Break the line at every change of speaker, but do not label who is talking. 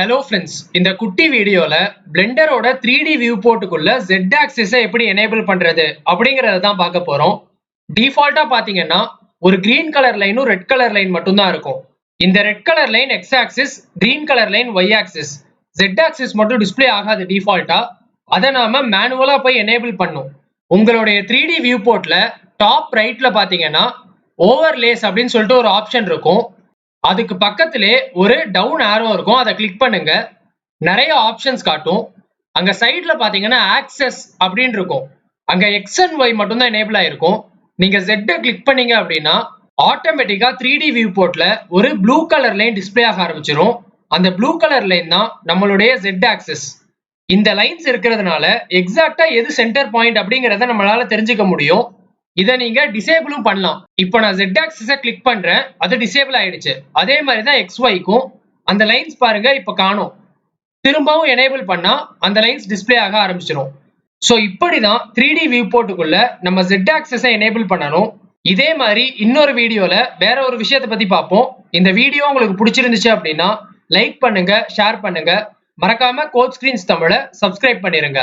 Hello friends, இந்த குட்டி வீடியோல பிளெண்டரோட 3D வியூபோர்ட்டுக்குள்ள Z ஆக்சிஸை எப்படி எனேபிள் பண்றது அப்படிங்கறத தான் பார்க்க போறோம். டிஃபால்ட்டா பாத்தீங்கன்னா ஒரு கிரீன் கலர் லைனும் ரெட் கலர் லைன் மட்டும் தான் இருக்கும். இந்த red colour line X axis, green colour line Y axis. Z axis மட்டும் டிஸ்ப்ளே ஆகாது டிஃபால்ட்டா. அதை நாம மேனுவலா போய் எனேபிள் பண்ணும். உங்களுடைய 3D வியூபோர்ட்ல டாப் ரைட்ல பாத்தீங்கன்னா ஓவர்லேஸ் அப்படின்னு சொல்லிட்டு ஒரு ஆப்ஷன் இருக்கும். அதுக்கு பக்கத்திலே ஒரு டவுன் ஆரோ இருக்கும். அதை கிளிக் பண்ணுங்க. நிறைய ஆப்ஷன்ஸ் காட்டும். அங்க சைடுல பாத்தீங்கன்னா ஆக்சஸ் அப்படின்னு இருக்கும். அங்க X and Y மட்டும் தான் எனேபிள் ஆயிருக்கும். நீங்க Z கிளிக் பண்ணீங்க அப்படின்னா ஆட்டோமேட்டிக்கா 3D வியூபோர்ட்ல ஒரு ப்ளூ கலர் லைன் டிஸ்ப்ளே ஆக ஆரம்பிச்சிடும். அந்த ப்ளூ கலர் லைன் தான் நம்மளுடைய Z ஆக்சிஸ். இந்த லைன்ஸ் இருக்கிறதுனால எக்ஸாக்டா எது சென்டர் பாயிண்ட் அப்படிங்கறத நம்மளால தெரிஞ்சுக்க முடியும். இதை நீங்க டிசேபிளும் பண்ணலாம். இப்போ நான் Z ஆக்சிஸை கிளிக் பண்றேன், அது டிசேபிள் ஆயிடுச்சு. அதே மாதிரி தான் XYக்கும் அந்த லைன்ஸ் பாருங்க இப்ப காணோம். திரும்பவும் எனேபிள் பண்ணா அந்த லைன்ஸ் டிஸ்ப்ளே ஆக ஆரம்பிச்சிடும். ஸோ இப்படிதான் 3D வியூபோர்ட்டுக்குள்ள நம்ம Z ஆக்சிஸை எனேபிள் பண்ணணும். இதே மாதிரி இன்னொரு வீடியோல வேற ஒரு விஷயத்தை பத்தி பார்ப்போம். இந்த வீடியோ உங்களுக்கு பிடிச்சிருந்துச்சு அப்படின்னா லைக் பண்ணுங்க, ஷேர் பண்ணுங்க, மறக்காம கோட் ஸ்கிரீன்ஸ் தமிழை சப்ஸ்கிரைப் பண்ணிருங்க.